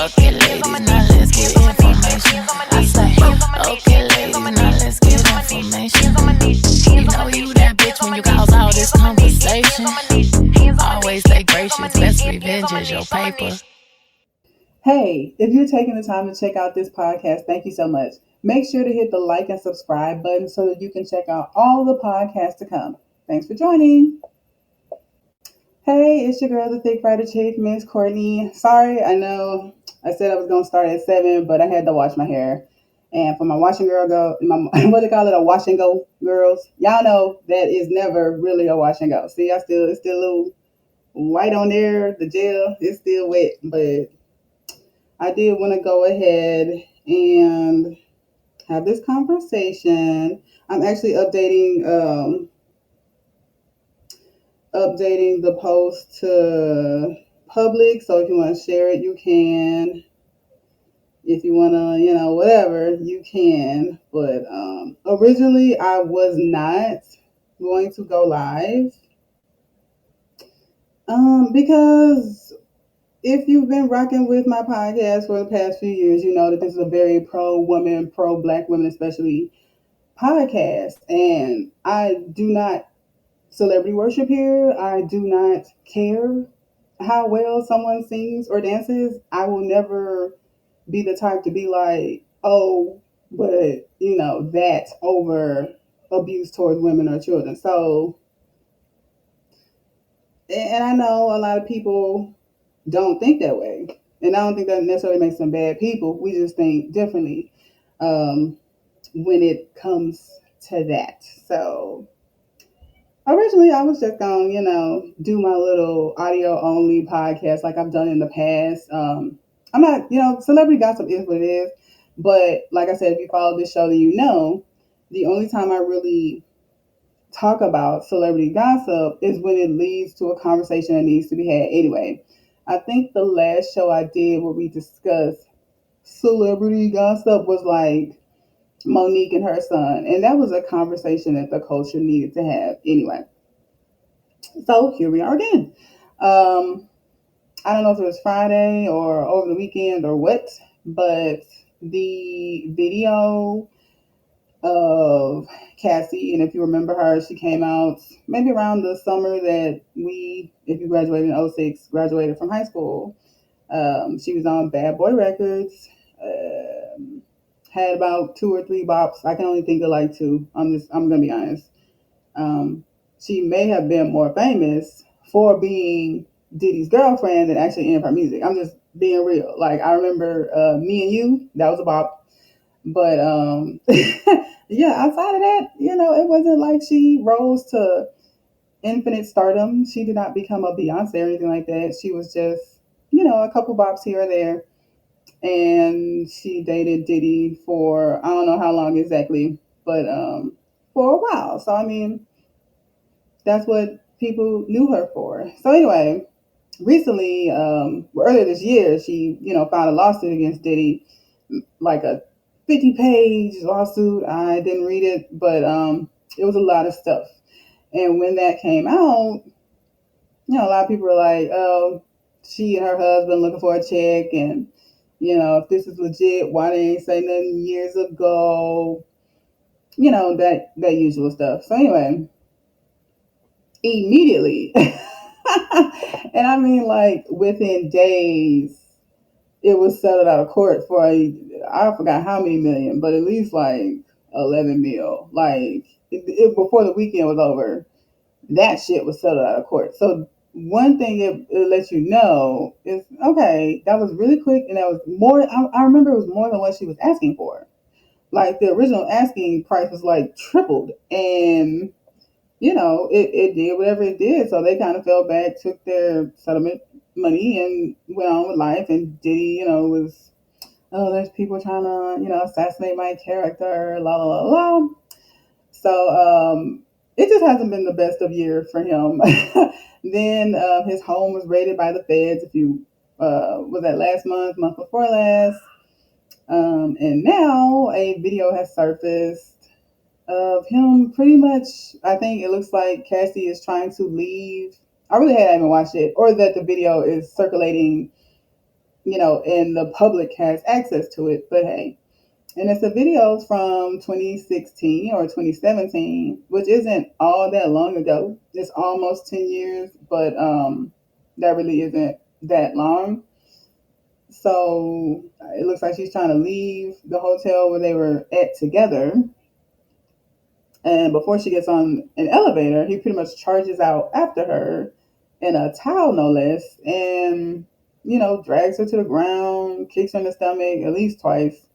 Okay, ladies, now let's get information. I say, okay, ladies, now let's get information. You know you that bitch when you cause all this conversation. Always stay gracious, best revenge is your paper. Hey, if you're taking the time to check out this podcast, thank you so much. Make sure to hit the like and subscribe button so that you can check out all the podcasts to come. Thanks for joining. Hey, it's your girl, the Thick Rider Chick, Miss Courtney. Sorry, I know I said I was gonna start at 7, but I had to wash my hair. And for my wash and girl go, my what they call it, a wash and go girls. Y'all know that is never really a wash and go. See, it's still a little white on there. The gel is still wet, but I did want to go ahead and have this conversation. I'm actually updating the post to public. So if you want to share it, you can. If you want to, whatever, you can. But originally, I was not going to go live because if you've been rocking with my podcast for the past few years, you know that this is a very pro woman, pro black women, especially podcast. And I do not celebrity worship here. I do not care how well someone sings or dances. I will never be the type to be like, oh, but that over abuse towards women or children. So, and I know a lot of people don't think that way. And I don't think that necessarily makes them bad people. We just think differently um, when it comes to that. So, originally, I was just going, do my little audio only podcast like I've done in the past. I'm not, celebrity gossip is what it is. But like I said, if you follow this show, then you know the only time I really talk about celebrity gossip is when it leads to a conversation that needs to be had anyway. I think the last show I did where we discussed celebrity gossip was like Monique and her son. And that was a conversation that the culture needed to have anyway. So here we are again. Um, I don't know if it was Friday or over the weekend or what, but the video of Cassie, and if you remember her, she came out maybe around the summer that we, if you graduated in '06, graduated from high school. She was on Bad Boy Records. Had about two or three bops. I can only think of like two. I'm gonna be honest. Um, she may have been more famous for being Diddy's girlfriend than actually in her music. I'm just being real. Like I remember Me and You, that was a bop. But yeah, outside of that, it wasn't like she rose to infinite stardom. She did not become a Beyonce or anything like that. She was just, a couple bops here or there. And she dated Diddy for I don't know how long exactly, but for a while. So I mean, that's what people knew her for. So anyway, recently, earlier this year, she filed a lawsuit against Diddy, like a 50-page lawsuit. I didn't read it, but it was a lot of stuff. And when that came out, a lot of people were like, "Oh, she and her husband looking for a check," and if this is legit, why they ain't say nothing years ago? That usual stuff. So anyway, immediately. And I mean, like within days, it was settled out of court for I forgot how many million, but at least like 11 mil. Like before the weekend was over, that shit was settled out of court. So one thing it lets you know is okay, that was really quick, and that was more. I remember it was more than what she was asking for. Like the original asking price was like tripled, and it did whatever it did. So they kind of fell back, took their settlement money, and went on with life. And Diddy, was, oh, there's people trying to, assassinate my character, la la la la. So it just hasn't been the best of years for him. Then his home was raided by the feds. If you was that last month before last, and now a video has surfaced of him pretty much. I think it looks like Cassie is trying to leave. I really haven't watched it, or that the video is circulating and the public has access to it. But hey, and it's a video from 2016 or 2017, which isn't all that long ago. It's almost 10 years, but that really isn't that long. So it looks like she's trying to leave the hotel where they were at together. And before she gets on an elevator, he pretty much charges out after her in a towel, no less, and, drags her to the ground, kicks her in the stomach at least twice,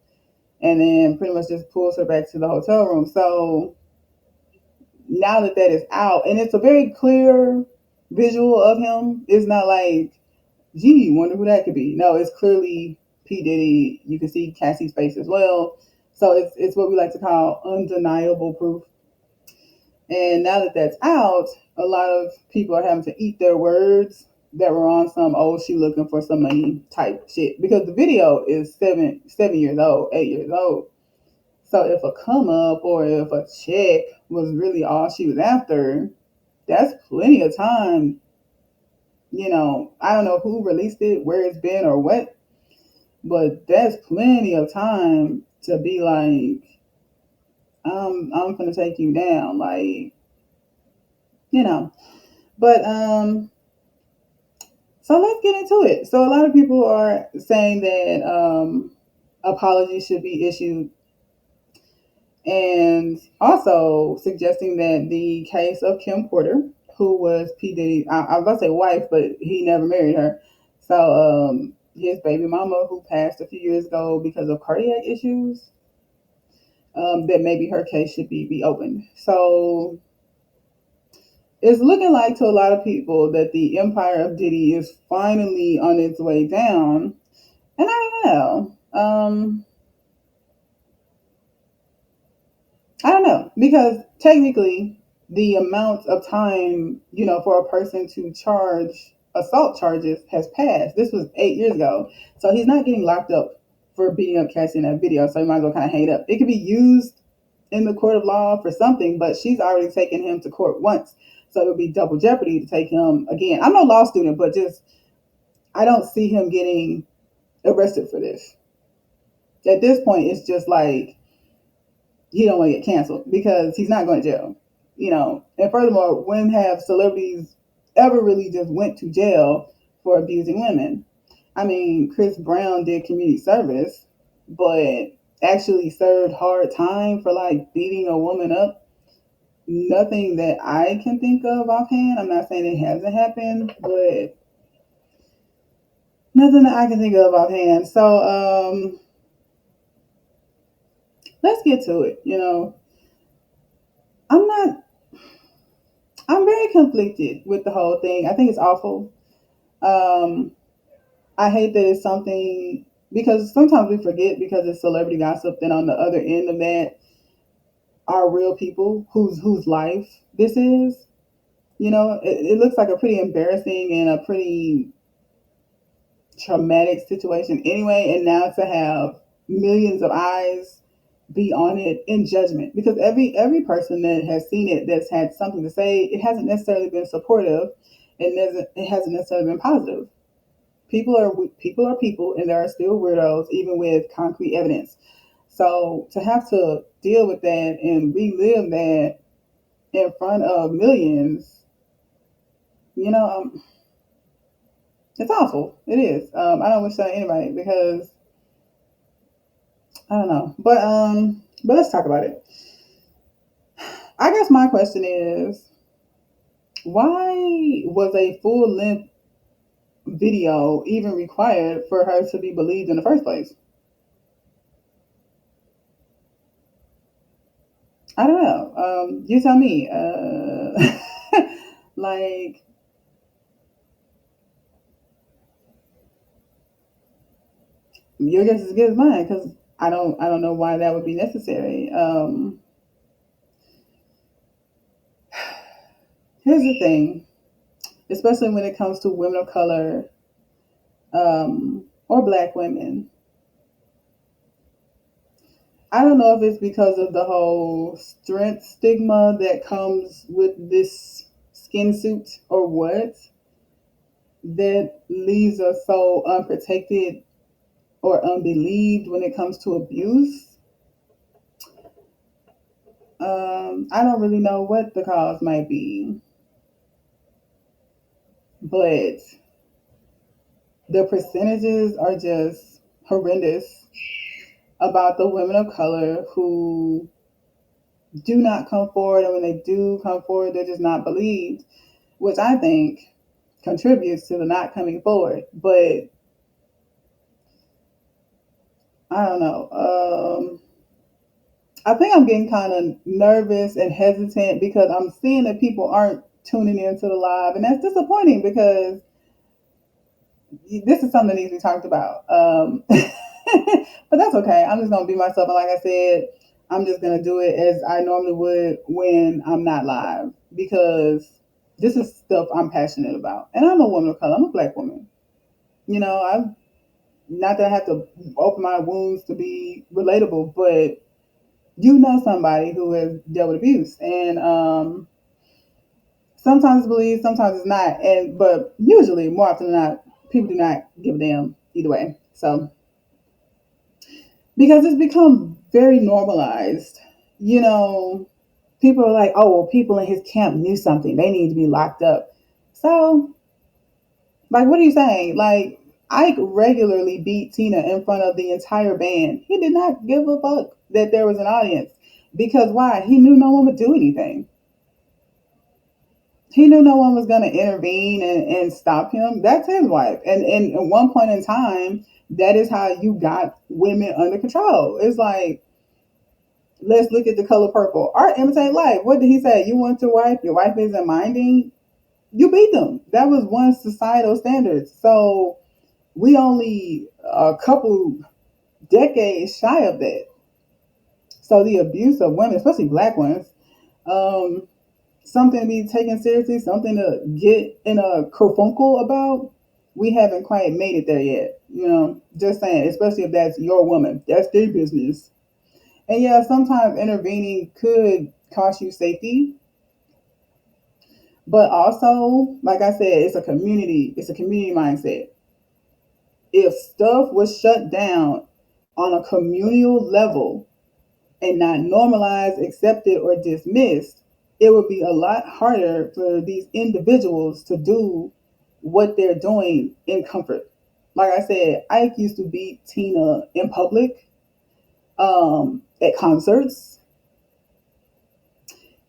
and then pretty much just pulls her back to the hotel room. So now that that is out, and it's a very clear visual of him, it's not like, gee, wonder who that could be. No, it's clearly P. Diddy. You can see Cassie's face as well. So it's what we like to call undeniable proof. And now that that's out, a lot of people are having to eat their words that were on some she looking for some money type shit. Because the video is 7 years old, 8 years old. So if a come up or if a check was really all she was after, that's plenty of time. I don't know who released it, where it's been or what, but that's plenty of time to be like, I'm gonna take you down, like, you know. But so let's get into it. So a lot of people are saying that apologies should be issued, and also suggesting that the case of Kim Porter, who was P Diddy, I was about to say wife, but he never married her. So his baby mama, who passed a few years ago because of cardiac issues, that maybe her case should be reopened. So it's looking like to a lot of people that the empire of Diddy is finally on its way down. And I don't know. I don't know because technically the amount of time, for a person to charge assault charges has passed. This was 8 years ago. So he's not getting locked up for beating up Cassie in that video. So he might as well kind of hang it up. It could be used in the court of law for something, but she's already taken him to court once. So it would be double jeopardy to take him again. I'm no law student, but just I don't see him getting arrested for this. At this point, it's just like he don't want to get canceled because he's not going to jail. And furthermore, when have celebrities ever really just went to jail for abusing women? I mean, Chris Brown did community service, but actually served hard time for like beating a woman up. Nothing that I can think of offhand. I'm not saying it hasn't happened, but nothing that I can think of offhand. So let's get to it. I'm not. I'm very conflicted with the whole thing. I think it's awful. Um, I hate that it's something because sometimes we forget because it's celebrity gossip. Then on the other end of that are real people whose life this is. It looks like a pretty embarrassing and a pretty traumatic situation anyway, and now to have millions of eyes be on it in judgment because every person that has seen it that's had something to say, it hasn't necessarily been supportive and it hasn't necessarily been positive. People are people and there are still weirdos even with concrete evidence. So to have to deal with that and relive that in front of millions, you know um, it's awful. It is. I don't wish that on anybody because I don't know. But let's talk about it. I guess my question is, why was a full length video even required for her to be believed in the first place? I don't know. You tell me. Like, your guess is as good as mine because I don't know why that would be necessary. Here's the thing, especially when it comes to women of color, or black women. I don't know if it's because of the whole strength stigma that comes with this skin suit or what that leaves us so unprotected or unbelieved when it comes to abuse. I don't really know what the cause might be, but the percentages are just horrendous about the women of color who do not come forward, and when they do come forward, they're just not believed, which I think contributes to the not coming forward. But I don't know. I think I'm getting kind of nervous and hesitant because I'm seeing that people aren't tuning into the live, and that's disappointing because this is something that needs to be talked about. But that's okay. I'm just gonna be myself, and like I said, I'm just gonna do it as I normally would when I'm not live because this is stuff I'm passionate about, and I'm a woman of color. I'm a black woman. I'm not that I have to open my wounds to be relatable, but somebody who has dealt with abuse, and sometimes it's believed, sometimes it's not, and but usually, more often than not, people do not give a damn either way. So because it's become very normalized, you know, people are like, oh, well, people in his camp knew something, they need to be locked up. So, like, what are you saying? Like, Ike regularly beat Tina in front of the entire band. He did not give a fuck that there was an audience because why? He knew no one would do anything. He knew no one was going to intervene and stop him. That's his wife. And at one point in time, that is how you got women under control. It's like, let's look at the color purple. Art imitate life. What did he say? You want your wife isn't minding? You beat them. That was one societal standards. So we only a couple decades shy of that. So the abuse of women, especially black ones, um, something to be taken seriously, something to get in a kerfunkle about. We haven't quite made it there yet. Just saying, especially if that's your woman. That's their business. And yeah, sometimes intervening could cost you safety, but also, like I said, it's a community mindset. If stuff was shut down on a communal level and not normalized, accepted, or dismissed, it would be a lot harder for these individuals to do what they're doing in comfort. Like I said, Ike used to beat Tina in public, at concerts,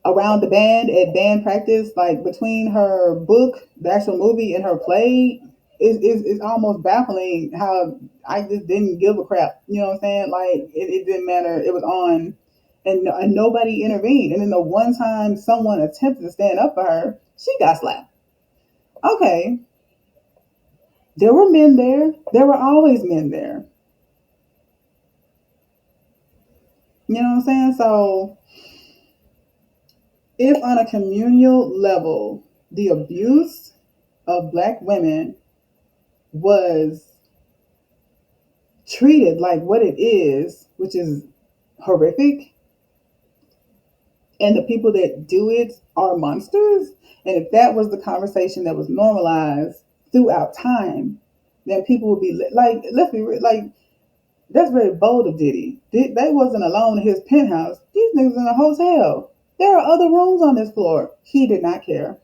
around the band, at band practice, like between her book, the actual movie, and her play. It's almost baffling how I just didn't give a crap. You know what I'm saying? Like it didn't matter. It was on, and nobody intervened. And then the one time someone attempted to stand up for her, she got slapped. Okay, there were men there. There were always men there. You know what I'm saying? So if on a communal level the abuse of black women was treated like what it is, which is horrific, and the people that do it are monsters, and if that was the conversation that was normalized throughout time, then people would be like, let's be real, like, that's very bold of Diddy. They wasn't alone in his penthouse. These niggas in a hotel. There are other rooms on this floor. He did not care.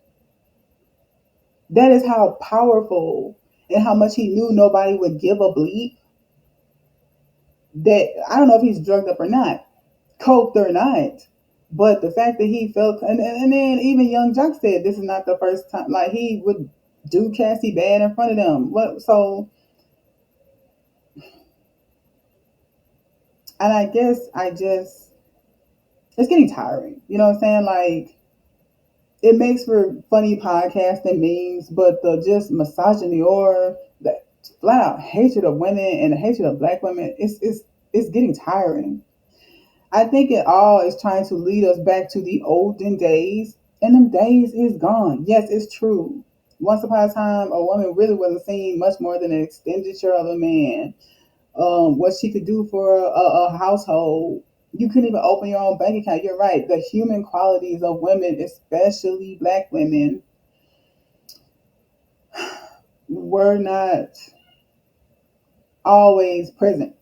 That is how powerful and how much he knew nobody would give a bleep. That I don't know if he's drugged up or not, coked or not, but the fact that he felt, and then even Young Jock said this is not the first time. Like he would do Cassie bad in front of them. What so? And I guess it's getting tiring. You know what I'm saying? Like it makes for funny podcasts and memes, but the just misogyny or the flat out hatred of women and the hatred of black women, it's getting tiring. I think it all is trying to lead us back to the olden days, and them days is gone. Yes, it's true. Once upon a time, a woman really wasn't seen much more than an expenditure of a man. What she could do for a household. You couldn't even open your own bank account. You're right. The human qualities of women, especially black women, were not always present.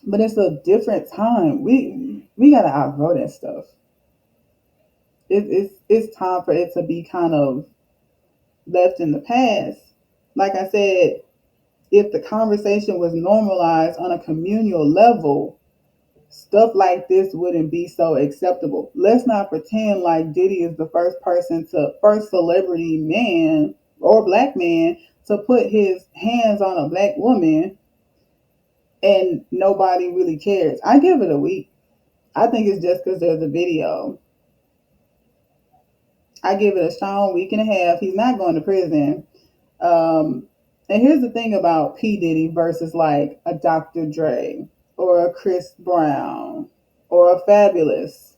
But it's a different time. We gotta outgrow that stuff. It's time for it to be kind of left in the past. Like I said, if the conversation was normalized on a communal level, stuff like this wouldn't be so acceptable. Let's not pretend like Diddy is the first celebrity man or black man to put his hands on a black woman and nobody really cares. I give it a week. I think it's just because there's a video. I give it a strong week and a half. He's not going to prison. Um, and here's the thing about P. Diddy versus like a Dr. Dre or a Chris Brown or a Fabulous.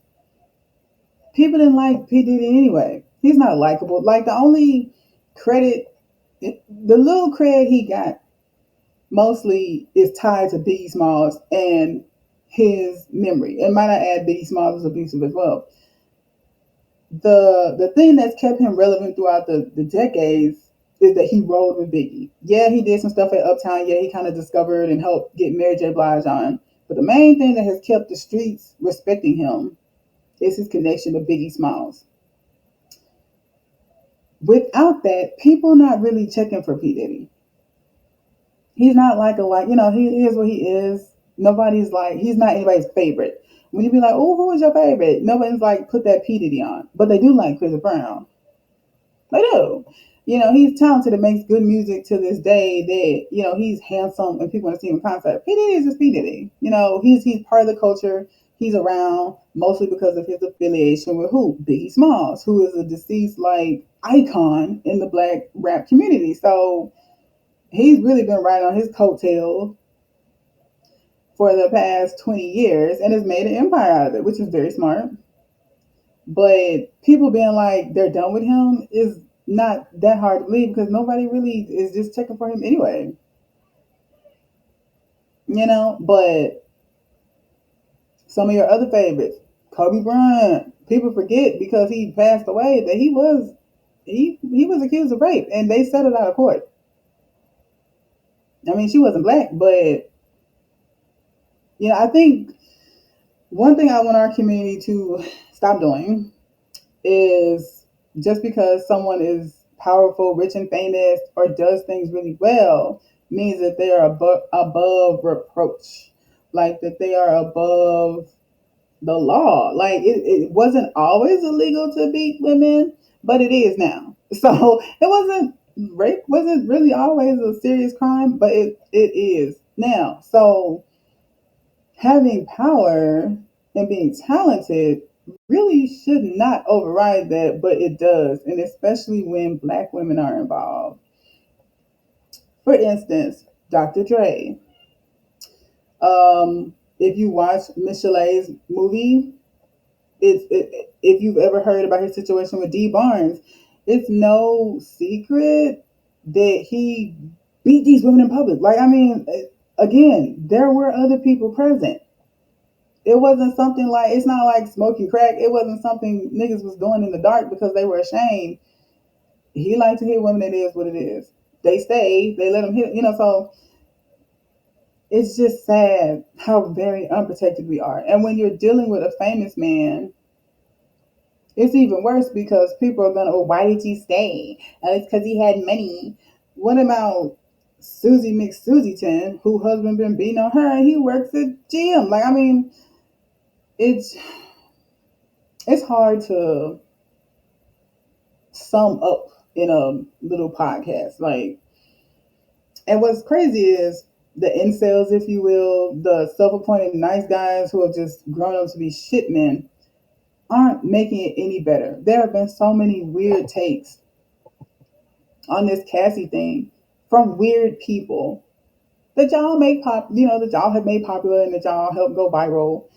People didn't like P. Diddy anyway. He's not likable. Like the only credit, the little credit he got mostly is tied to Biggie Smalls and his memory. And might I add, Biggie Smalls was abusive as well. The thing that's kept him relevant throughout the decades is that he rolled with Biggie. Yeah, he did some stuff at Uptown. Yeah, he kind of discovered and helped get Mary J. Blige on. But the main thing that has kept the streets respecting him is his connection to Biggie Smalls. Without that, people not really checking for P. Diddy. He's not he is what he is. Nobody's like, he's not anybody's favorite. When you be like, oh, who is your favorite? Nobody's like, put that P. Diddy on. But they do like Chris Brown. They do. He's talented and makes good music to this day that, he's handsome and people want to see him in concert. P. Diddy is just P. Diddy. He's part of the culture. He's around mostly because of his affiliation with who? Biggie Smalls, who is a deceased like icon in the black rap community. So he's really been riding on his coattails for the past 20 years and has made an empire out of it, which is very smart. But people being like they're done with him is not that hard to believe because nobody really is just checking for him anyway. But some of your other favorites, Kobe Bryant, people forget because he passed away that he was accused of rape and they settled out of court. I mean, she wasn't black, but I think one thing I want our community to stop doing is just because someone is powerful, rich, and famous, or does things really well, means that they are above reproach. Like that they are above the law. Like it wasn't always illegal to beat women, but it is now. So it wasn't rape wasn't really always a serious crime, but it is now. So having power and being talented really should not override that, but it does, and especially when black women are involved. For instance, Dr. Dre. If you watch Michelle's movie, if you've ever heard about his situation with D. Barnes, it's no secret that he beat these women in public. Like, I mean, again, there were other people present. It wasn't something like, it's not like smoking crack. It wasn't something niggas was doing in the dark because they were ashamed. He liked to hit women. It is what it is. They stayed. They let him hit. So it's just sad how very unprotected we are. And when you're dealing with a famous man, it's even worse because people are gonna, oh, why did he stay? It's because he had money. What about Susie McSusieton, who husband been beating on her, and he works at gym? Like, I mean, it's hard to sum up in a little podcast. Like, and what's crazy is the incels, if you will, the self-appointed nice guys who have just grown up to be shit men, aren't making it any better. There have been so many weird takes on this Cassie thing from weird people that y'all that y'all have made popular and that y'all help go viral.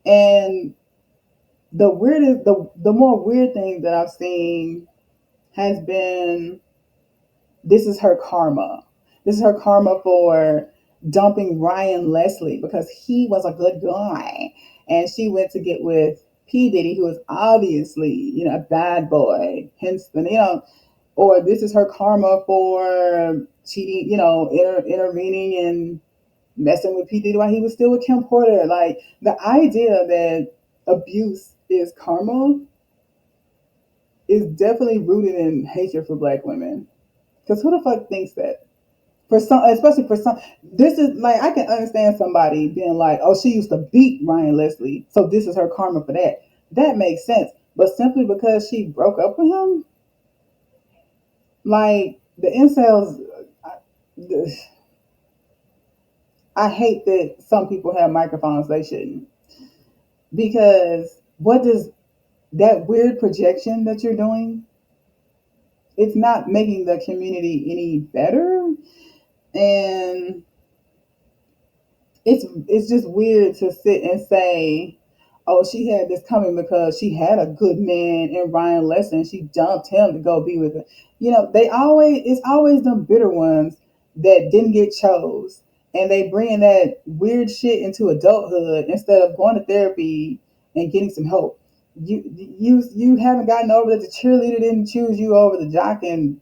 And the more weird thing that I've seen has been, this is her karma. This is her karma for dumping Ryan Leslie because he was a good guy. And she went to get with P. Diddy, who is obviously, a bad boy. Hence, or this is her karma for cheating, intervening and messing with P. Diddy while he was still with Kim Porter. Like the idea that abuse is karma is definitely rooted in hatred for black women. Because who the fuck thinks that? For some, especially for some, this is like I can understand somebody being like, "Oh, she used to beat Ryan Leslie, so this is her karma for that." That makes sense. But simply because she broke up with him, like the incels, I hate that some people have microphones they shouldn't. Because what does that weird projection that you're doing? It's not making the community any better, and it's just weird to sit and say, "Oh, she had this coming because she had a good man in Ryan Lesson. She dumped him to go be with him." It's always them bitter ones that didn't get chose, and they bring that weird shit into adulthood instead of going to therapy and getting some help. You haven't gotten over that the cheerleader didn't choose you over the jock in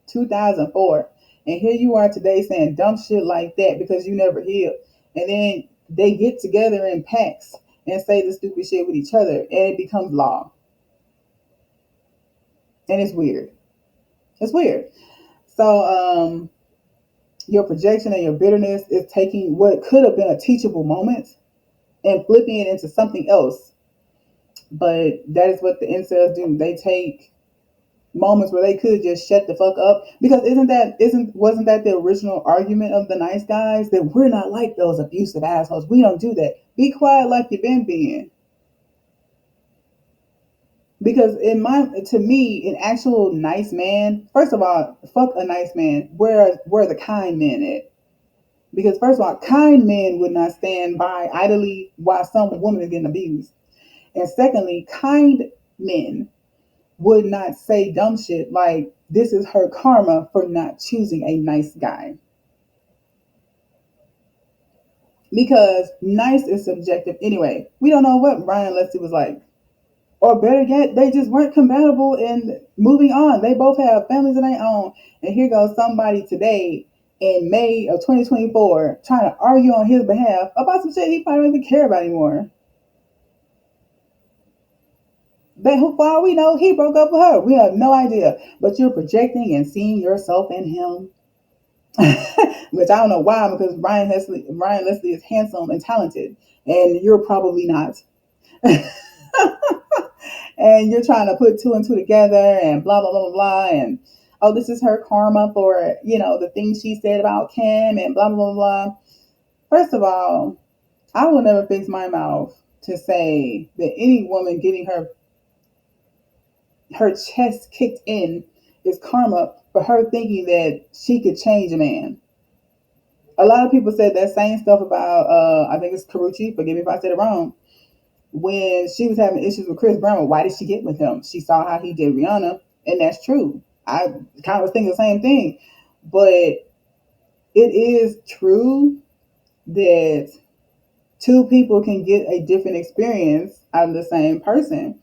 2004, and here you are today saying dumb shit like that because you never healed. And then they get together in packs and say the stupid shit with each other, and it becomes law. And it's weird. It's weird. So your projection and your bitterness is taking what could have been a teachable moment and flipping it into something else. But that is what the incels do. They take moments where they could just shut the fuck up, because isn't wasn't that the original argument of the nice guys, that we're not like those abusive assholes, we don't do that, be quiet like you've been being. Because to me, an actual nice man, first of all, fuck a nice man, where the kind men at? Because first of all, kind men would not stand by idly while some woman is getting abused. And secondly, kind men would not say dumb shit like this is her karma for not choosing a nice guy. Because nice is subjective anyway. We don't know what Ryan Leslie was like. Or better yet, they just weren't compatible and moving on. They both have families of their own. And here goes somebody today in May of 2024 trying to argue on his behalf about some shit he probably don't even care about anymore. That for all we know, he broke up with her. We have no idea. But you're projecting and seeing yourself in him. Which I don't know why, because Ryan Leslie is handsome and talented, and you're probably not. And you're trying to put two and two together and blah blah blah blah blah, and oh, this is her karma for the things she said about Kim and blah blah blah blah. First of all, I will never fix my mouth to say that any woman getting her chest kicked in is karma for her thinking that she could change a man. A lot of people said that same stuff about I think it's Karuchi. Forgive me if I said it wrong. When she was having issues with Chris Brown, why did she get with him? She saw how he did Rihanna, and that's true. I kind of was thinking the same thing, but it is true that two people can get a different experience out of the same person.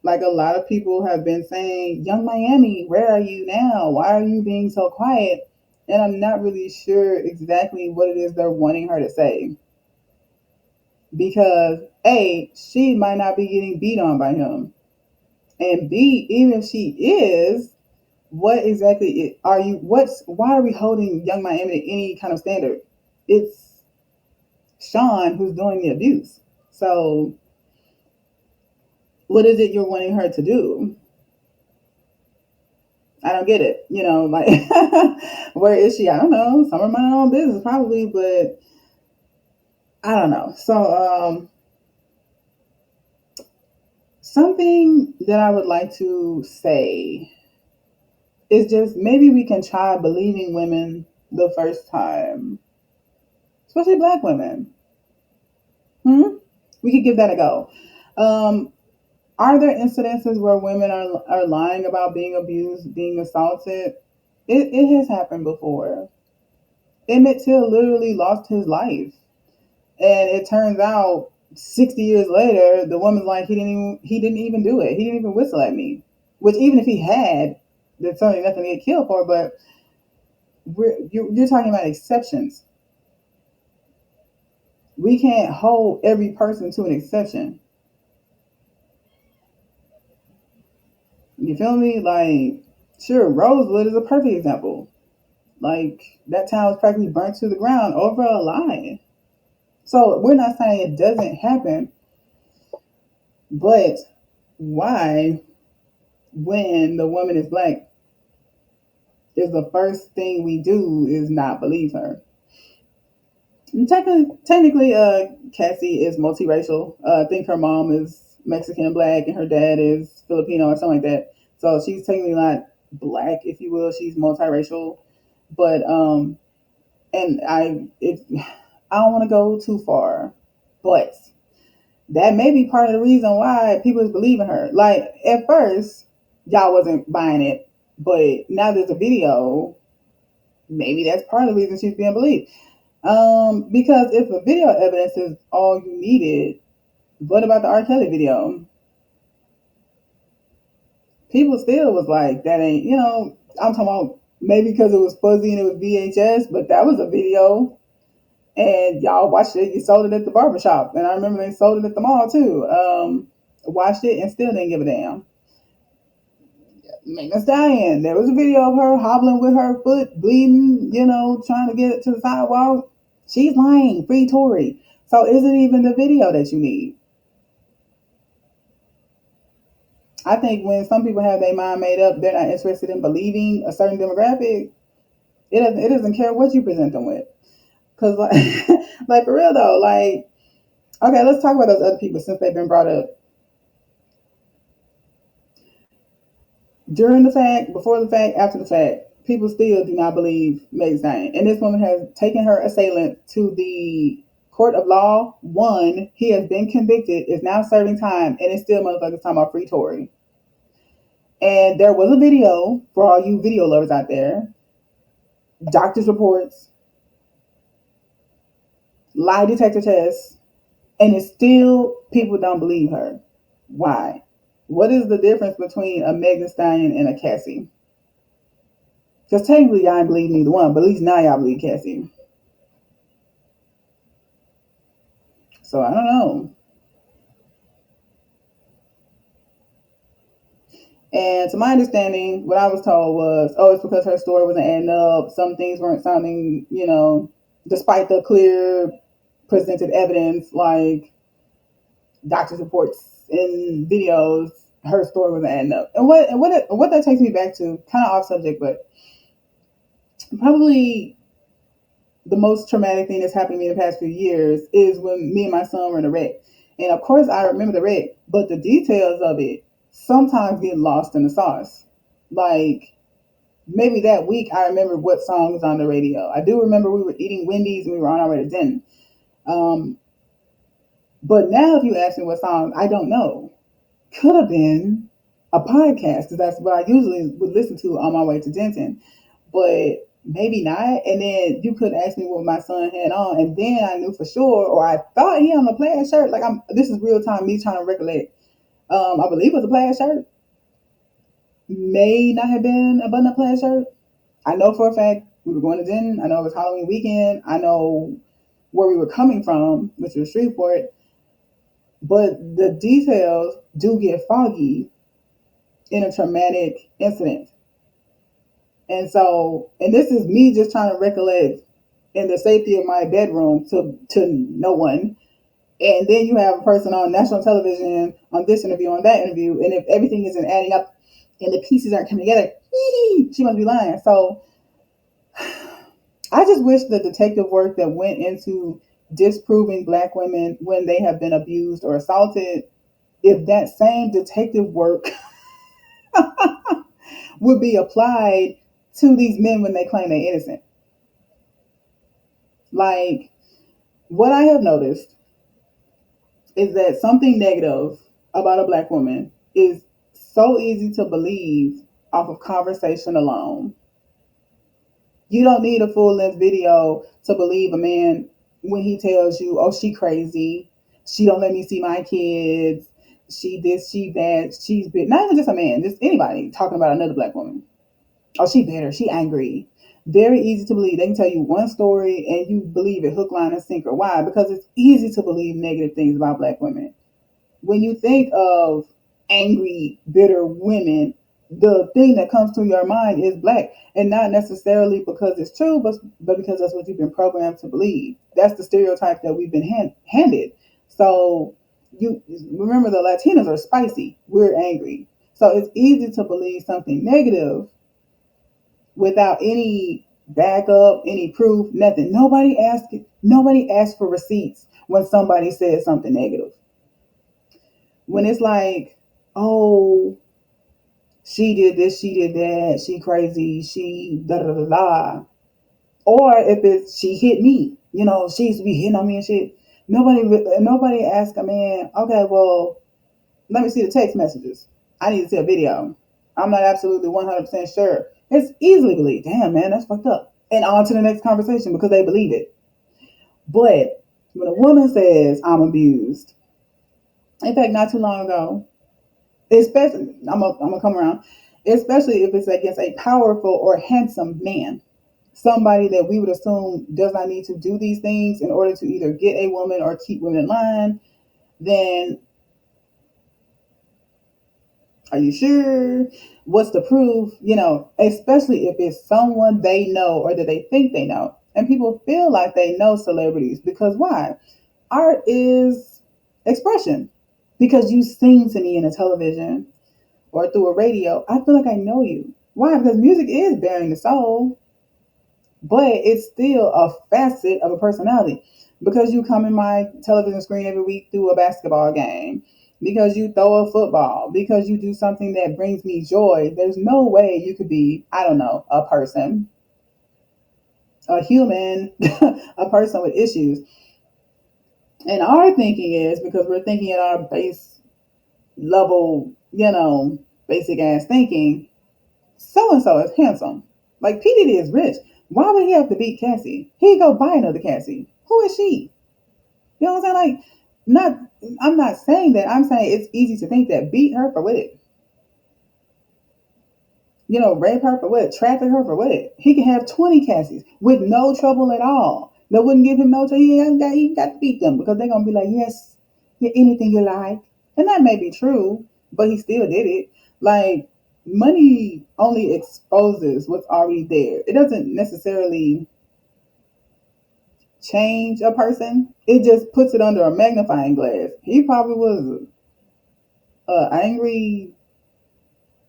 Like a lot of people have been saying, Young Miami, where are you now? Why are you being so quiet? And I'm not really sure exactly what it is they're wanting her to say. Because A, she might not be getting beat on by him. And B, even if she is, what exactly are you why are we holding Young Miami to any kind of standard? It's Sean who's doing the abuse. So what is it you're wanting her to do? I don't get it. Like where is she? I don't know. Somewhere minding her own business probably, but I don't know. So something that I would like to say is just maybe we can try believing women the first time, especially black women. We could give that a go. Are there incidences where women are lying about being abused, being assaulted? It has happened before. Emmett Till literally lost his life, and it turns out 60 years later, the woman's like he didn't even do it. He didn't even whistle at me. Which even if he had, there's certainly nothing to get killed for, but you're talking about exceptions. We can't hold every person to an exception. You feel me? Like, sure, Rosewood is a perfect example. Like, that town was practically burnt to the ground over a lie. So we're not saying it doesn't happen, but why, when the woman is black, is the first thing we do is not believe her? And technically, Cassie is multiracial. I think her mom is Mexican and black, and her dad is Filipino or something like that. So she's technically not black, if you will. She's multiracial, but and I don't want to go too far, but that may be part of the reason why people is believing her. Like at first, y'all wasn't buying it, but now there's a video. Maybe that's part of the reason she's being believed. Because if the video evidence is all you needed, what about the R. Kelly video? People still was like, that ain't, I'm talking about maybe because it was fuzzy and it was VHS, but that was a video. And y'all watched it. You sold it at the barbershop. And I remember they sold it at the mall too. Watched it and still didn't give a damn. Megan Thee Stallion. There was a video of her hobbling with her foot bleeding, trying to get it to the sidewalk. She's lying. Free Tory. So is it even the video that you need? I think when some people have their mind made up, they're not interested in believing a certain demographic. It doesn't care what you present them with. Cause like, like for real though, like, okay, let's talk about those other people since they've been brought up. During the fact, before the fact, after the fact, people still do not believe Meg Thee Stallion. And this woman has taken her assailant to the court of law. One, he has been convicted, is now serving time, and it's still motherfuckers talking about free Tory. And there was a video for all you video lovers out there. Doctor's reports, lie detector tests, and it's still people don't believe her. Why? What is the difference between a Meg Thee Stallion and a Cassie? Because technically y'all ain't believe neither one, but at least now y'all believe Cassie. So I don't know. And to my understanding, what I was told was, oh, it's because her story wasn't adding up. Some things weren't sounding, despite the clear presented evidence, like doctor's reports and videos, her story wasn't adding up. And what that takes me back to, kind of off subject, but probably the most traumatic thing that's happened to me in the past few years is when me and my son were in a wreck. And of course, I remember the wreck, but the details of it sometimes get lost in the sauce. Like maybe that week, I remember what song was on the radio. I do remember we were eating Wendy's and we were on our way to Denton. But now, if you ask me what song, I don't know. Could have been a podcast because that's what I usually would listen to on my way to Denton. But maybe not. And then you could ask me what my son had on, and then I knew for sure, or I thought he on a plaid shirt. Like this is real time me trying to recollect. I believe it was a plaid shirt. May not have been a button-up plaid shirt. I know for a fact we were going to Denton. I know it was Halloween weekend. I know where we were coming from, which was Shreveport. But the details do get foggy in a traumatic incident. And this is me just trying to recollect in the safety of my bedroom to no one. And then you have a person on national television on this interview, on that interview, and if everything isn't adding up and the pieces aren't coming together, she must be lying. So I just wish the detective work that went into disproving black women when they have been abused or assaulted, if that same detective work would be applied to these men when they claim they're innocent. Like, what I have noticed is that something negative about a black woman is so easy to believe off of conversation alone. You don't need a full length video to believe a man when he tells you, oh, she crazy. She don't let me see my kids. She this, she that. She's been, not even just a man, just anybody talking about another black woman. Oh, she bitter. She angry. Very easy to believe. They can tell you one story and you believe it hook, line, and sinker. Why? Because it's easy to believe negative things about black women. When you think of angry, bitter women, the thing that comes to your mind is black, and not necessarily because it's true, but because that's what you've been programmed to believe. That's the stereotype that we've been handed. So you remember the Latinos are spicy. We're angry. So it's easy to believe something negative without any backup, any proof, nothing. Nobody asked for receipts when somebody said something negative. When it's like, oh, she did this, she did that, she crazy, she da da da da. Or if it's she hit me, she used to be hitting on me and shit. Nobody ask a man, okay, well, let me see the text messages. I need to see a video. I'm not absolutely 100% sure. It's easily believed. Damn, man, that's fucked up. And on to the next conversation because they believe it. But when a woman says, I'm abused, in fact, not too long ago, especially, I'm gonna come around, especially if it's against a powerful or handsome man, somebody that we would assume does not need to do these things in order to either get a woman or keep women in line, then are you sure? What's the proof? Especially if it's someone they know or that they think they know. And people feel like they know celebrities because why? Art is expression. Because you sing to me in a television or through a radio, I feel like I know you. Why? Because music is bearing the soul, but it's still a facet of a personality. Because you come in my television screen every week through a basketball game, because you throw a football, because you do something that brings me joy, there's no way you could be, I don't know, a person, a human, a person with issues. And our thinking is because we're thinking at our base level, basic ass thinking, so and so is handsome. Like P. Diddy is rich. Why would he have to beat Cassie? He'd go buy another Cassie. Who is she? You know what I'm saying? Like, not. I'm not saying that. I'm saying it's easy to think that. Beat her for what? Rape her for what? Traffic her for what? He can have 20 Cassies with no trouble at all. That wouldn't give him no trouble. He ain't got even got to beat them because they're gonna be like, yes, yeah, anything you like, and that may be true, but he still did it. Like, money only exposes what's already there. It doesn't necessarily change a person. It just puts it under a magnifying glass. He probably was angry,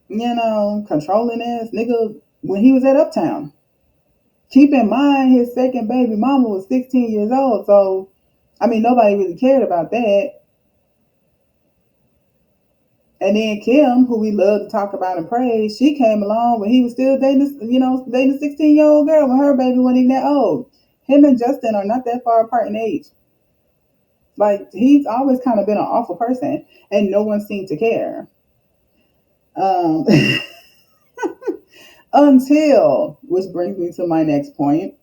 controlling ass nigga when he was at Uptown. Keep in mind, his second baby mama was 16 years old, so I mean, nobody really cared about that. And then Kim, who we love to talk about and praise, she came along when he was still dating a 16-year-old girl when her baby wasn't even that old. Him and Justin are not that far apart in age. Like, he's always kind of been an awful person, and no one seemed to care. Um, until, which brings me to my next point,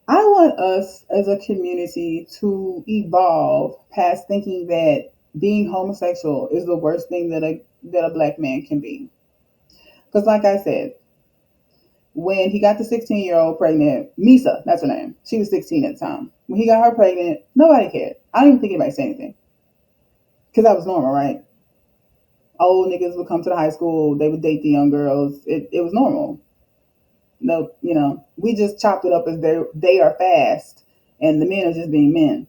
I want us as a community to evolve past thinking that being homosexual is the worst thing that a black man can be. Because, like I said, when he got the 16-year-old pregnant, Misa, that's her name. She was 16 at the time. When he got her pregnant, nobody cared. I don't even think anybody said anything because that was normal, right? Old niggas would come to the high school, they would date the young girls. It was normal. No, we just chopped it up as they are fast, and the men are just being men,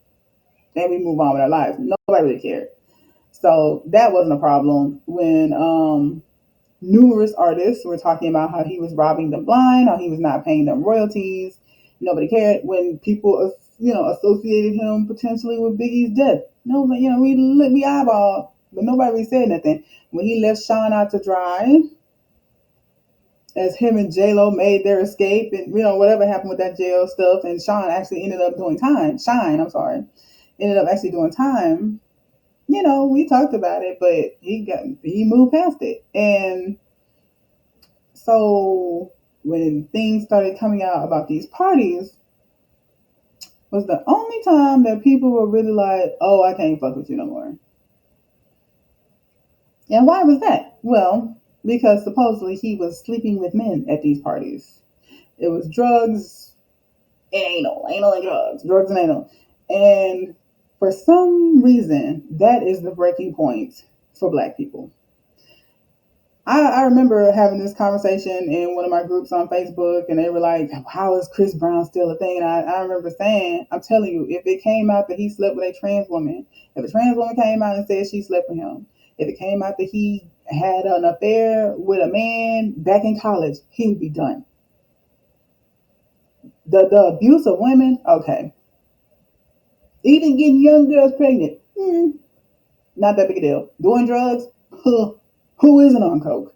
and we move on with our lives. Nobody really cared. So that wasn't a problem when numerous artists were talking about how he was robbing the blind, how he was not paying them royalties. Nobody cared when people, associated him potentially with Biggie's death. No, we eyeball, but nobody really said nothing. When he left Sean out to dry, as him and J Lo made their escape, and whatever happened with that jail stuff, and Sean actually ended up doing time. Shine, I'm sorry, ended up actually doing time. We talked about it, but he moved past it, and so when things started coming out about these parties, was the only time that people were really like, "Oh, I can't fuck with you no more." And why was that? Well, because supposedly he was sleeping with men at these parties. It was drugs and anal and drugs and anal. And for some reason, that is the breaking point for black people. I remember having this conversation in one of my groups on Facebook, and they were like, "How is Chris Brown still a thing?" And I remember saying, "I'm telling you, if it came out that he slept with a trans woman, if a trans woman came out and said she slept with him, if it came out that he had an affair with a man back in college, he would be done. The abuse of women, okay, even getting young girls pregnant, not that big a deal. Doing drugs, huh, who isn't on coke?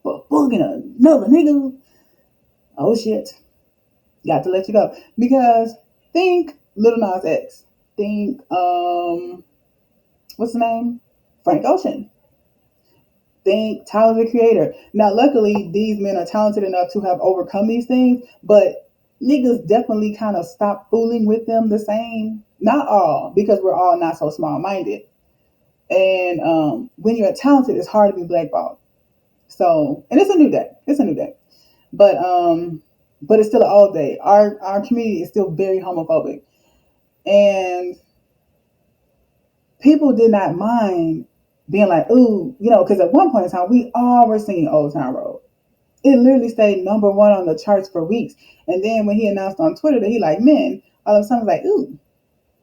But fucking another nigga, oh shit." Got to let you go. Because think Little Nas X. Think what's the name? Frank Ocean. Think Tyler the Creator. Now luckily these men are talented enough to have overcome these things, but niggas definitely kind of stop fooling with them the same. Not all, because we're all not so small minded. And when you're talented, it's hard to be blackballed. So, and it's a new day. It's a new day. But it's still an old day. Our community is still very homophobic, and people did not mind being like, "Ooh," because at one point in time we all were singing Old Town Road. It literally stayed number one on the charts for weeks. And then when he announced on Twitter that he like men, all of a sudden like, "Ooh,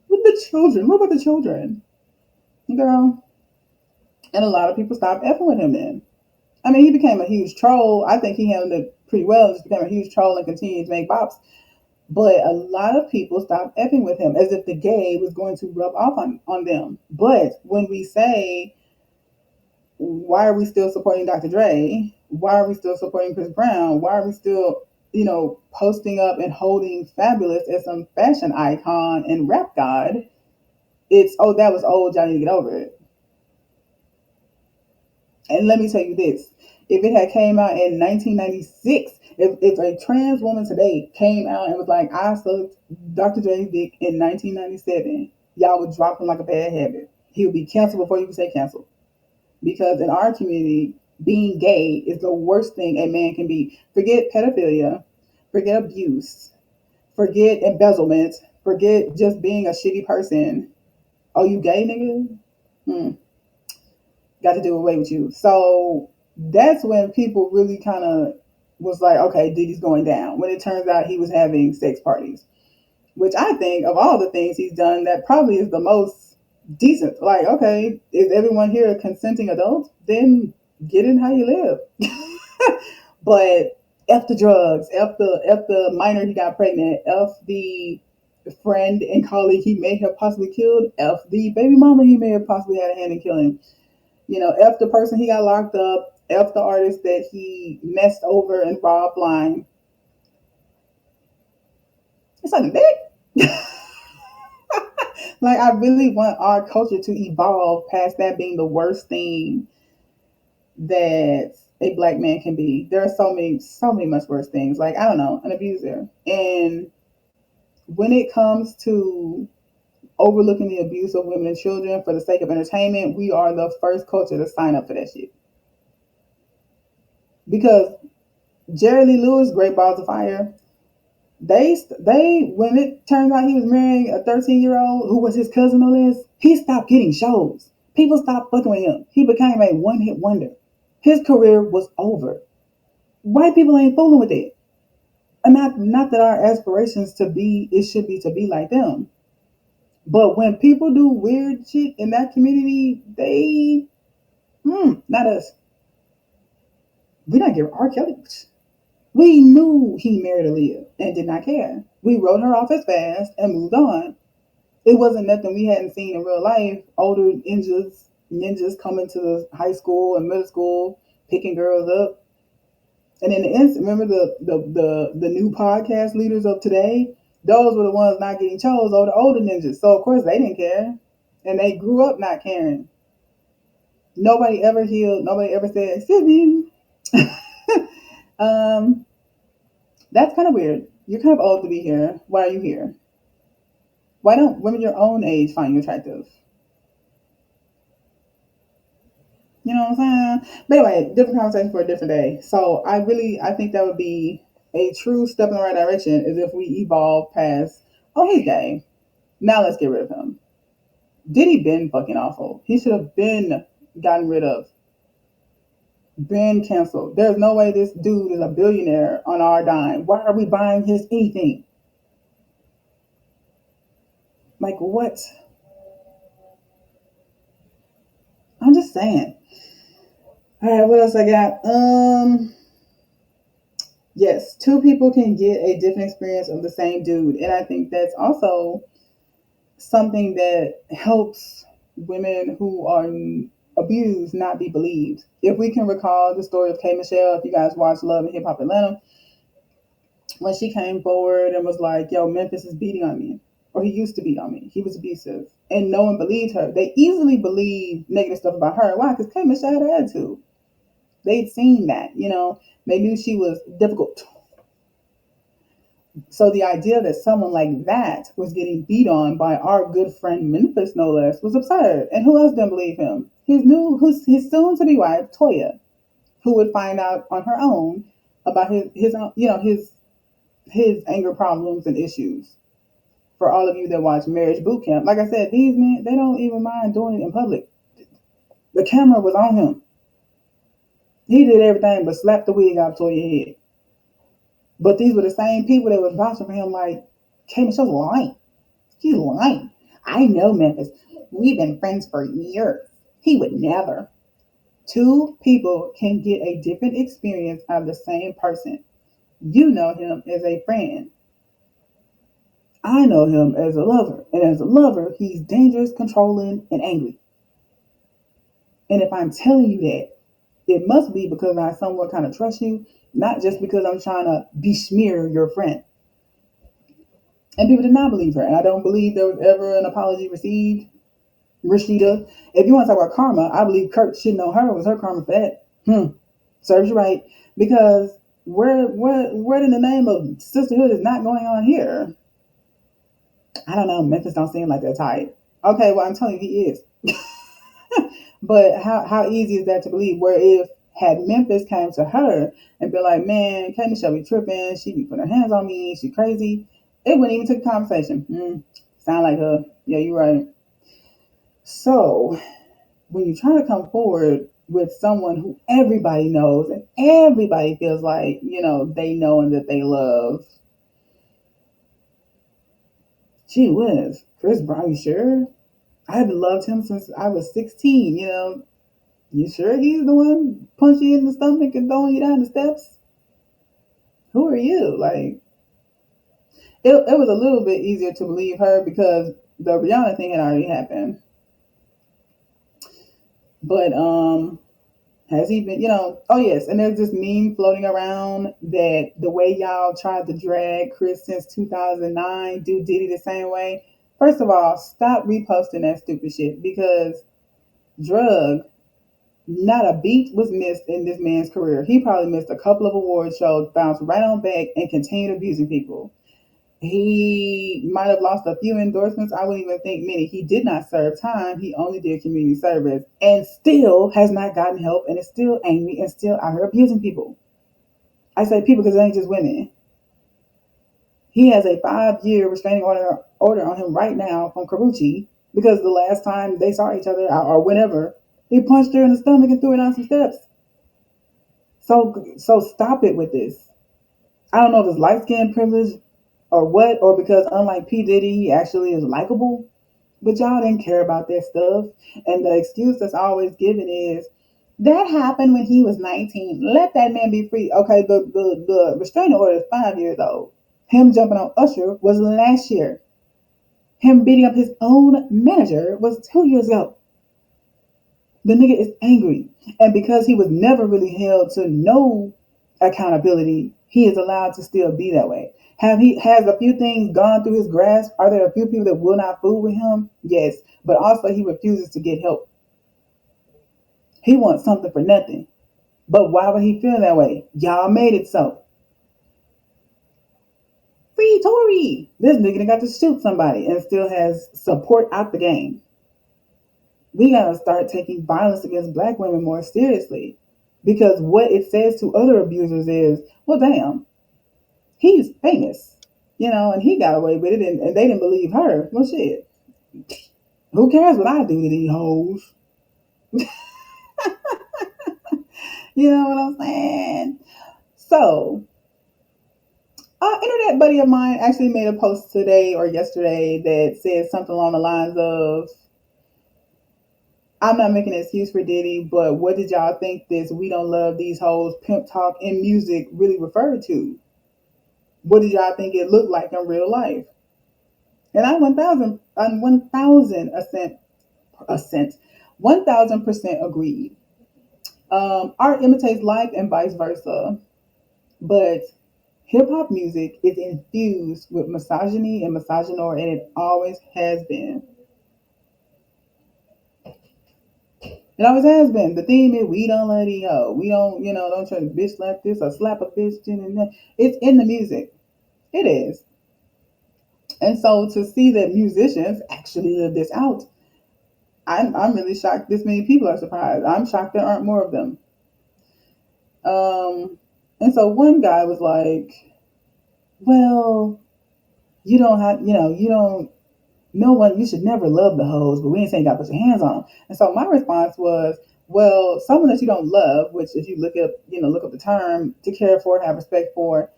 what the children? What about the children, girl?" And a lot of people stopped effing with him then. I mean, he became a huge troll. I think he handled it pretty well. Just became a huge troll and continued to make bops. But a lot of people stopped effing with him as if the gay was going to rub off on them. But when we say, why are we still supporting Dr. Dre? Why are we still supporting Chris Brown? Why are we still, posting up and holding Fabulous as some fashion icon and rap god? It's, oh, that was old, y'all need to get over it. And let me tell you this. If it had came out in 1996, if a trans woman today came out and was like, "I sucked Dr. Dre's dick in 1997, y'all would drop him like a bad habit. He would be canceled before you could say canceled. Because in our community, being gay is the worst thing a man can be. Forget pedophilia, forget abuse, forget embezzlement, forget just being a shitty person. Oh, you gay, nigga? Hmm. Got to do away with you." So that's when people really kind of was like, okay, Diddy's going down. When it turns out he was having sex parties, which I think of all the things he's done, that probably is the most decent. Like, okay, is everyone here a consenting adult? Then get in how you live. But F the drugs, F the minor he got pregnant, F the friend and colleague he may have possibly killed, F the baby mama he may have possibly had a hand in killing. F the person he got locked up, F the artist that he messed over and robbed blind. It's like a dick. Like, I really want our culture to evolve past that being the worst thing that a black man can be. There are so many much worse things. Like, I don't know, an abuser. And when it comes to overlooking the abuse of women and children for the sake of entertainment, we are the first culture to sign up for that shit. Because Jerry Lee Lewis, Great Balls of Fire, they when it turns out he was marrying a 13-year-old who was his cousin on this, he stopped getting shows. People stopped fucking with him. He became a one-hit wonder. His career was over. White people ain't fooling with it. And not that our aspirations it should be to be like them. But when people do weird shit in that community, not us. We don't give R. Kelly. We knew he married Aaliyah and did not care. We wrote her off as fast and moved on. It wasn't nothing we hadn't seen in real life. Older ninjas coming to the high school and middle school, picking girls up. And in the instant, remember the new podcast leaders of today? Those were the ones not getting chose over the older ninjas. So of course they didn't care. And they grew up not caring. Nobody ever healed. Nobody ever said, "Excuse me." um, that's kind of weird. You're kind of old to be here. Why are you here? Why don't women your own age find you attractive? You know what I'm saying? But anyway, different conversation for a different day. So I think that would be a true step in the right direction is if we evolve past, oh, he's gay. Now let's get rid of him. Diddy been fucking awful. He should have been gotten rid of, been canceled. There's no way this dude is a billionaire on our dime. Why are we buying his anything? Like what? I'm just saying. All right, what else I got? Yes, two people can get a different experience of the same dude, and I think that's also something that helps women who are abused not be believed. If we can recall the story of K. Michelle, if you guys watch Love and Hip Hop Atlanta, when she came forward and was like, "Yo, Memphis is beating on me," or he used to beat on me, he was abusive, and no one believed her. They easily believed negative stuff about her. Why? Because K. Michelle had an attitude. They'd seen that, you know. They knew she was difficult. So the idea that someone like that was getting beat on by our good friend Memphis, no less, was absurd. And who else didn't believe him? His soon-to-be wife Toya, who would find out on her own about his his anger problems and issues. For all of you that watch Marriage Boot Camp, like I said, these men they don't even mind doing it in public. The camera was on him. He did everything but slap the wig off Toya's head. But these were the same people that was vouching for him like, K Michelle's lying. She's lying. I know Memphis. We've been friends for years. He would never. Two people can get a different experience out of the same person. You know him as a friend. I know him as a lover. And as a lover, he's dangerous, controlling, and angry. And if I'm telling you that, it must be because I somewhat kind of trust you, not just because I'm trying to besmear your friend. And people did not believe her. And I don't believe there was ever an apology received. Rashida, if you want to talk about karma, I believe Kurt shitting on her was her karma for that. Serves you right. Because where in the name of sisterhood is not going on here? I don't know. Memphis don't seem like that type. Okay, well I'm telling you he is. But how easy is that to believe? Where if had Memphis came to her and be like, man, K Michelle be tripping, she be putting her hands on me, she crazy, it wouldn't even take a conversation. Sound like her. Yeah, you're right. So when you try to come forward with someone who everybody knows and everybody feels like, they know and that they love, gee whiz, Chris Brown, you sure? I have loved him since I was 16, You sure he's the one punching you in the stomach and throwing you down the steps? Who are you? Like, it was a little bit easier to believe her because the Rihanna thing had already happened. But has he been, oh yes, and there's this meme floating around that the way y'all tried to drag Chris since 2009, do Diddy the same way. First of all, stop reposting that stupid shit because drug, not a beat was missed in this man's career. He probably missed a couple of award shows, bounced right on back, and continued abusing people. He might have lost a few endorsements. I wouldn't even think many. He did not serve time. He only did community service and still has not gotten help and is still angry and still out here abusing people. I say people because it ain't just women. He has a 5-year restraining order on him right now from Karuchi because the last time they saw each other or whenever, he punched her in the stomach and threw her down some steps. So stop it with this. I don't know if it's light skin privilege or what, or because unlike P. Diddy, he actually is likable. But y'all didn't care about that stuff. And the excuse that's always given is that happened when he was 19. Let that man be free. Okay, the restraining order is 5 years old. Him jumping on Usher was last year. Him beating up his own manager was 2 years ago. The nigga is angry. And because he was never really held to no accountability, he is allowed to still be that way. Has a few things gone through his grasp? Are there a few people that will not fool with him? Yes. But also he refuses to get help. He wants something for nothing. But why would he feel that way? Y'all made it so. Free Tory. This nigga got to shoot somebody and still has support out the game. We gotta start taking violence against black women more seriously. Because what it says to other abusers is, well, damn, he's famous, and he got away with it, and they didn't believe her. Well, shit, who cares what I do to these hoes? You know what I'm saying? So, internet buddy of mine actually made a post today or yesterday that said something along the lines of, I'm not making an excuse for Diddy, but what did y'all think this "we don't love these hoes" pimp talk in music really referred to? What did y'all think it looked like in real life? And I 1000% agreed. Art imitates life and vice versa, but hip hop music is infused with misogyny and misogynoir, and it always has been. It always has been. The theme is we don't let it go. We don't, don't try to bitch slap this or slap a bitch and that. It's in the music. It is. And so to see that musicians actually live this out, I'm really shocked this many people are surprised. I'm shocked there aren't more of them. Um, and so one guy was like, well, you don't have, you don't, no one, you should never love the hoes, but we ain't saying you got to put your hands on them. And so my response was, well, someone that you don't love, which if you look up the term to care for, have respect for,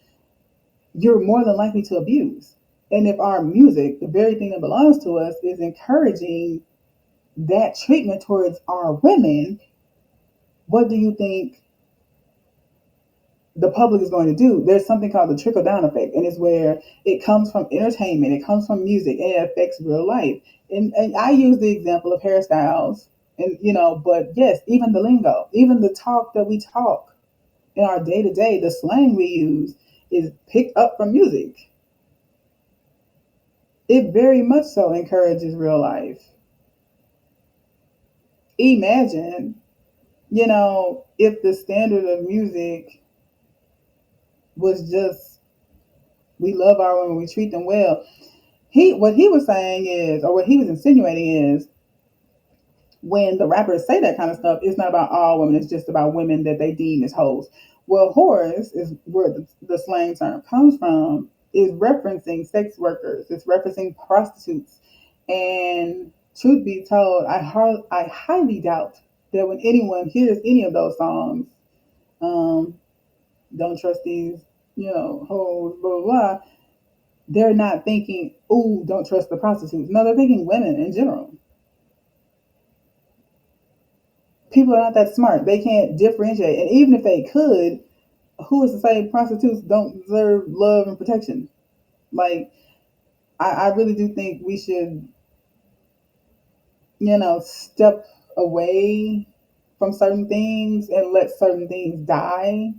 you're more than likely to abuse. And if our music, the very thing that belongs to us, is encouraging that treatment towards our women, what do you think the public is going to do? There's something called the trickle down effect, and it's where it comes from entertainment, it comes from music, and it affects real life. And I use the example of hairstyles, and but yes, even the lingo, even the talk that we talk in our day to day, the slang we use is picked up from music. It very much so encourages real life. Imagine, if the standard of music was just we love our women, we treat them well. What he was saying is, or what he was insinuating is, when the rappers say that kind of stuff, it's not about all women. It's just about women that they deem as hoes. Well, whores is where the slang term comes from. Is referencing sex workers. It's referencing prostitutes. And truth be told, I highly doubt that when anyone hears any of those songs, um, don't trust these, hoes, blah, blah, blah, they're not thinking, ooh, don't trust the prostitutes. No, they're thinking women in general. People are not that smart. They can't differentiate. And even if they could, who is to say prostitutes don't deserve love and protection? Like, I really do think we should, step away from certain things and let certain things die.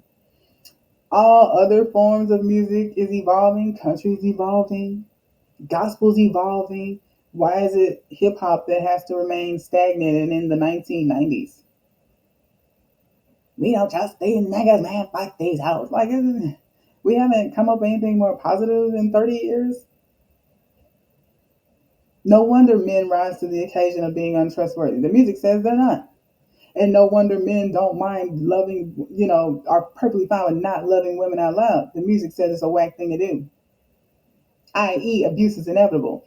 All other forms of music is evolving, country's evolving, gospel's evolving. Why is it hip hop that has to remain stagnant and in the 1990s? We don't trust these niggas, man. Fuck these hoes. Like, we haven't come up with anything more positive in 30 years. No wonder men rise to the occasion of being untrustworthy. The music says they're not. And no wonder men don't mind loving, are perfectly fine with not loving women out loud. The music says it's a whack thing to do, i.e., abuse is inevitable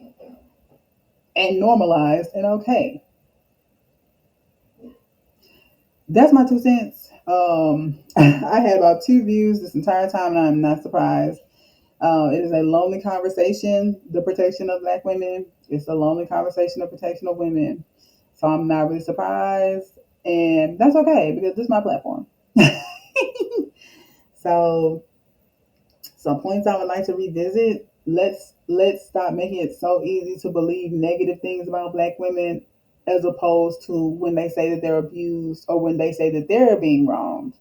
and normalized and okay. That's my 2 cents. I had about 2 views this entire time, and I'm not surprised. It is a lonely conversation, the protection of black women. It's a lonely conversation, the protection of women. So I'm not really surprised. And that's okay because this is my platform. So some points I would like to revisit. Let's stop making it so easy to believe negative things about black women as opposed to when they say that they're abused or when they say that they're being wronged.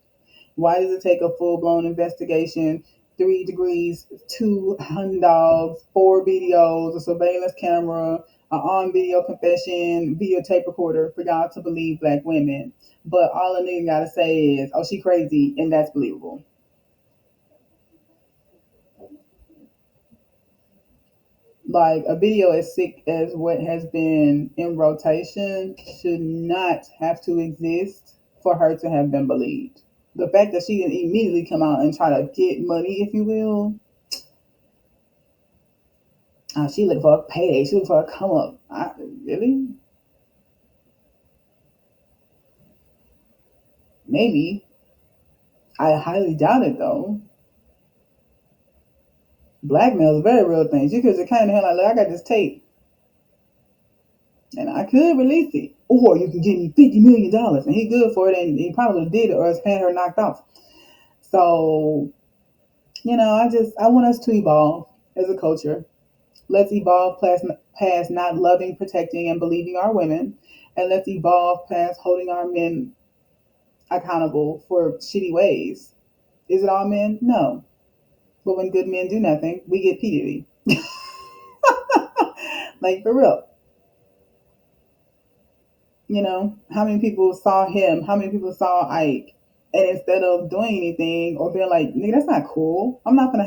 Why does it take a full blown investigation, 3 degrees, 2 dogs, 4 videos, a surveillance camera, an on video confession, videotape recorder for y'all to believe black women? But all a nigga gotta say is, oh, she crazy, and that's believable. Like a video as sick as what has been in rotation should not have to exist for her to have been believed. The fact that she didn't immediately come out and try to get money, if you will, she looked for a payday. She looked for a come up. Really? Maybe. I highly doubt it though. Blackmail is a very real thing. She could just came to him like, look, I got this tape and I could release it. Or you can give me $50 million. And he good for it and he probably would have did it or has had her knocked off. So, I want us to evolve as a culture. Let's evolve past not loving, protecting, and believing our women. And let's evolve past holding our men accountable for shitty ways. Is it all men? No. But when good men do nothing, we get P. Diddy. Like, for real. How many people saw him? How many people saw Ike? And instead of doing anything or being like, nigga, that's not cool. I'm not gonna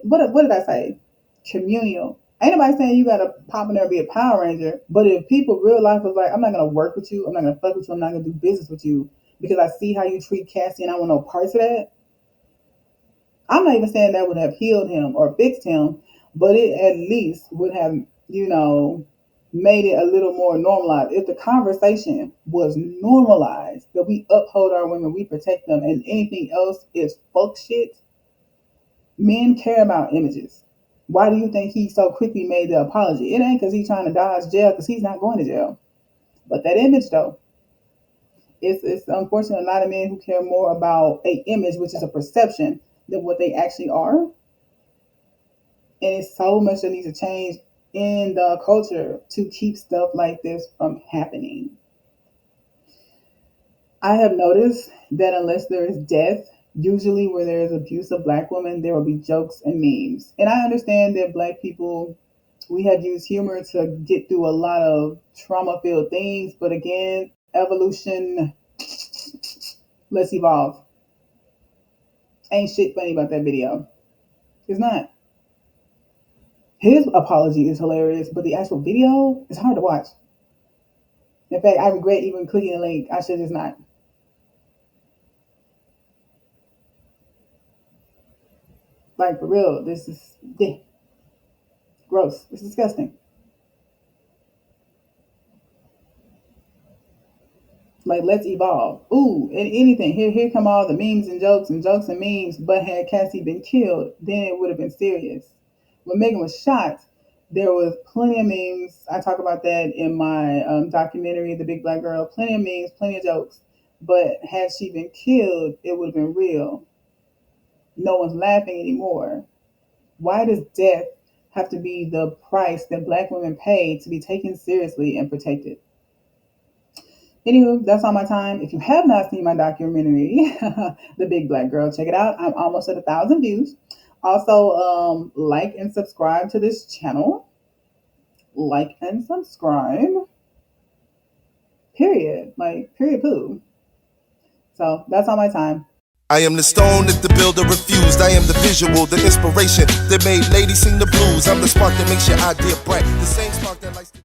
what did I say? Communal. Ain't nobody saying you gotta pop in there and be a Power Ranger. But if people real life was like, I'm not gonna work with you, I'm not gonna fuck with you, I'm not gonna do business with you because I see how you treat Cassie and I want no parts of that. I'm not even saying that would have healed him or fixed him, but it at least would have, made it a little more normalized. If the conversation was normalized, that we uphold our women, we protect them, and anything else is fuck shit, men care about images. Why do you think he so quickly made the apology? It ain't because he's trying to dodge jail, because he's not going to jail. But that image, though, it's unfortunate a lot of men who care more about a image, which is a perception, than what they actually are. And it's so much that needs to change in the culture to keep stuff like this from happening. I have noticed that unless there is death, usually where there is abuse of black women, there will be jokes and memes. And I understand that black people, we have used humor to get through a lot of trauma filled things. But again, evolution, let's evolve. Ain't shit funny about that video. It's not. His apology is hilarious, but the actual video is hard to watch. In fact, I regret even clicking the link. I should just not. Like, for real, this is gross. It's disgusting. Like, let's evolve. Ooh, and anything. Here come all the memes and jokes and memes. But had Cassie been killed, then it would have been serious. When Megan was shot, there was plenty of memes. I talk about that in my documentary, The Big Black Girl. Plenty of memes, plenty of jokes. But had she been killed, it would have been real. No one's laughing anymore. Why does death have to be the price that black women pay to be taken seriously and protected? Anywho, that's all my time. If you have not seen my documentary, The Big Black Girl, check it out. I'm almost at 1,000 views. Also, like and subscribe to this channel. Like and subscribe. Period. Like, period poo. So that's all my time. I am the stone that the builder refused. I am the visual, the inspiration that made ladies sing the blues. I'm the spark that makes your idea bright. The same spark that lights